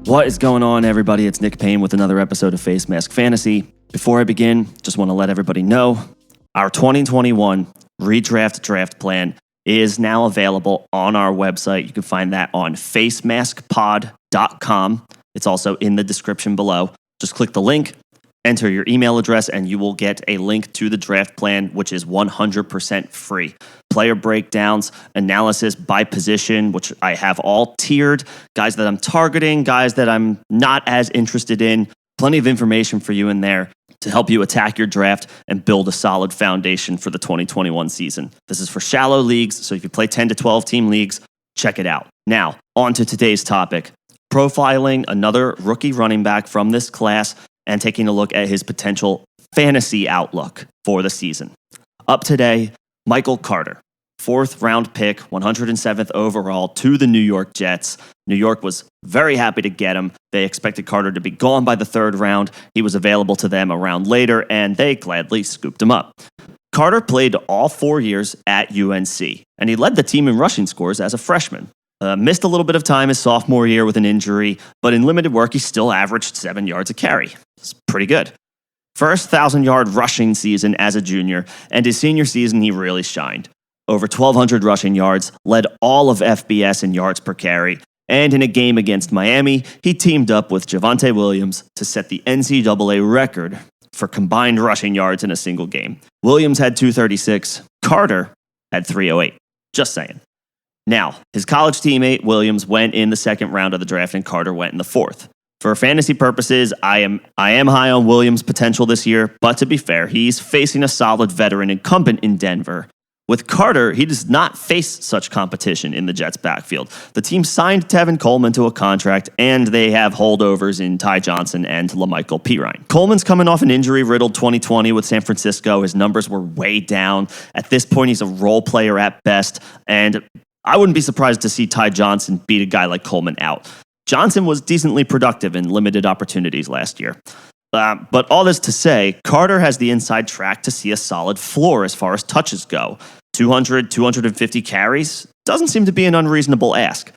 What is going on, everybody? It's Nick Payne with another episode of Facemask Fantasy. Before I begin, just want to let everybody know our 2021 Redraft draft plan is now available on our website. You can find that on facemaskpod.com. It's also in the description below. Just click the link, enter your email address, and you will get a link to the draft plan, which is 100% free. Player breakdowns, analysis by position, which I have all tiered, guys that I'm targeting, guys that I'm not as interested in. Plenty of information for you in there to help you attack your draft and build a solid foundation for the 2021 season. This is for shallow leagues, so if you play 10 to 12 team leagues, check it out. Now, on to today's topic, profiling another rookie running back from this class and taking a look at his potential fantasy outlook for the season. Up today, Michael Carter, 4th round pick, 107th overall to the New York Jets. New York was very happy to get him. They expected Carter to be gone by the 3rd round. He was available to them a round later, and they gladly scooped him up. Carter played all 4 years at UNC, and he led the team in rushing scores as a freshman. Missed a little bit of time his sophomore year with an injury, but in limited work, he still averaged 7 yards a carry. It's pretty good. First 1,000-yard rushing season as a junior, and his senior season, he really shined. Over 1,200 rushing yards, led all of FBS in yards per carry, and in a game against Miami, he teamed up with Javonte Williams to set the NCAA record for combined rushing yards in a single game. Williams had 236, Carter had 308. Just saying. Now, his college teammate Williams went in the 2nd round of the draft, and Carter went in the 4th. For fantasy purposes, I am high on Williams' potential this year, but to be fair, he's facing a solid veteran incumbent in Denver. With Carter, he does not face such competition in the Jets' backfield. The team signed Tevin Coleman to a contract, and they have holdovers in Ty Johnson and LaMichael Pirine. Coleman's coming off an injury-riddled 2020 with San Francisco. His numbers were way down. At this point, he's a role player at best, and I wouldn't be surprised to see Ty Johnson beat a guy like Coleman out. Johnson was decently productive in limited opportunities last year. But all this to say, Carter has the inside track to see a solid floor as far as touches go. 200, 250 carries doesn't seem to be an unreasonable ask.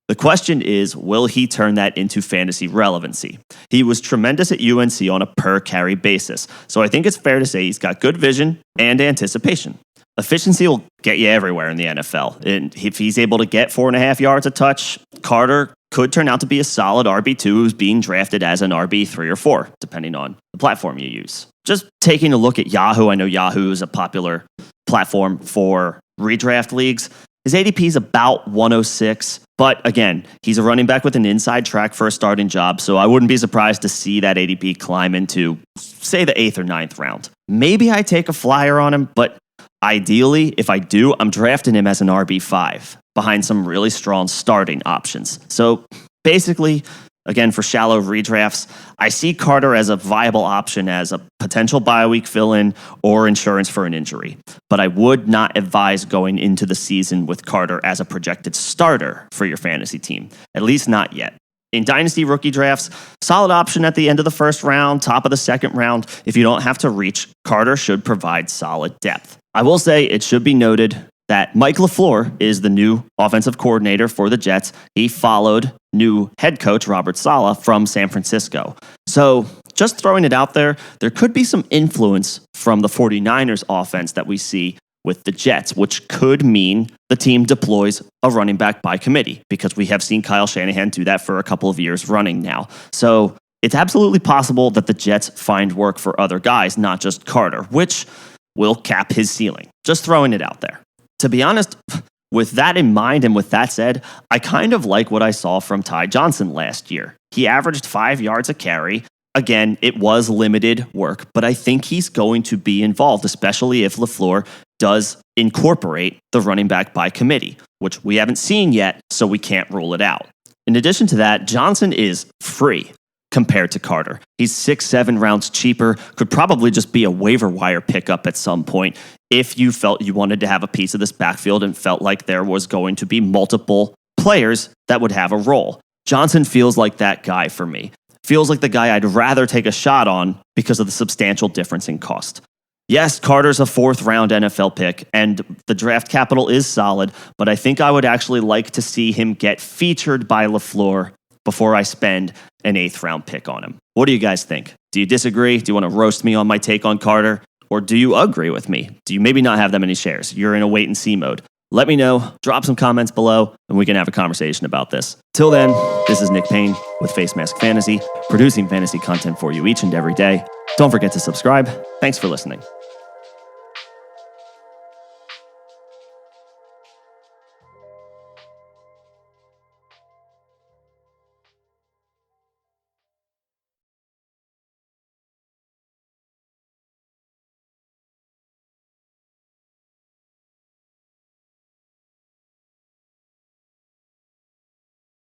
The question is, will he turn that into fantasy relevancy? He was tremendous at UNC on a per-carry basis, so I think it's fair to say he's got good vision and anticipation. Efficiency will get you everywhere in the NFL, and if he's able to get 4.5 yards a touch, Carter could turn out to be a solid RB2 who's being drafted as an RB3 or 4, depending on the platform you use. Just taking a look at Yahoo, I know Yahoo is a popular platform for redraft leagues. His ADP is about 106, but again, he's a running back with an inside track for a starting job, so I wouldn't be surprised to see that ADP climb into, say, the 8th or 9th round. Maybe I take a flyer on him, but ideally, if I do, I'm drafting him as an RB5 behind some really strong starting options. So basically, again, for shallow redrafts, I see Carter as a viable option as a potential bye week fill-in or insurance for an injury. But I would not advise going into the season with Carter as a projected starter for your fantasy team, at least not yet. In dynasty rookie drafts, solid option at the end of the 1st round, top of the 2nd round. If you don't have to reach, Carter should provide solid depth. I will say it should be noted that Mike LaFleur is the new offensive coordinator for the Jets. He followed new head coach Robert Saleh from San Francisco. So just throwing it out there, there could be some influence from the 49ers offense that we see with the Jets, which could mean the team deploys a running back by committee, because we have seen Kyle Shanahan do that for a couple of years running now. So it's absolutely possible that the Jets find work for other guys, not just Carter, which will cap his ceiling. Just throwing it out there. To be honest, with that in mind and with that said, I kind of like what I saw from Ty Johnson last year. He averaged 5 yards a carry. Again, it was limited work, but I think he's going to be involved, especially if LaFleur does incorporate the running back by committee, which we haven't seen yet, so we can't rule it out. In addition to that, Johnson is free compared to Carter. He's 6-7 rounds cheaper, could probably just be a waiver wire pickup at some point if you felt you wanted to have a piece of this backfield and felt like there was going to be multiple players that would have a role. Johnson feels like that guy for me. Feels like the guy I'd rather take a shot on because of the substantial difference in cost. Yes, Carter's a 4th round NFL pick, and the draft capital is solid, but I think I would actually like to see him get featured by LaFleur before I spend an 8th round pick on him. What do you guys think? Do you disagree? Do you want to roast me on my take on Carter? Or do you agree with me? Do you maybe not have that many shares? You're in a wait and see mode. Let me know. Drop some comments below and we can have a conversation about this. Till then, this is Nick Payne with Facemask Fantasy, producing fantasy content for you each and every day. Don't forget to subscribe. Thanks for listening.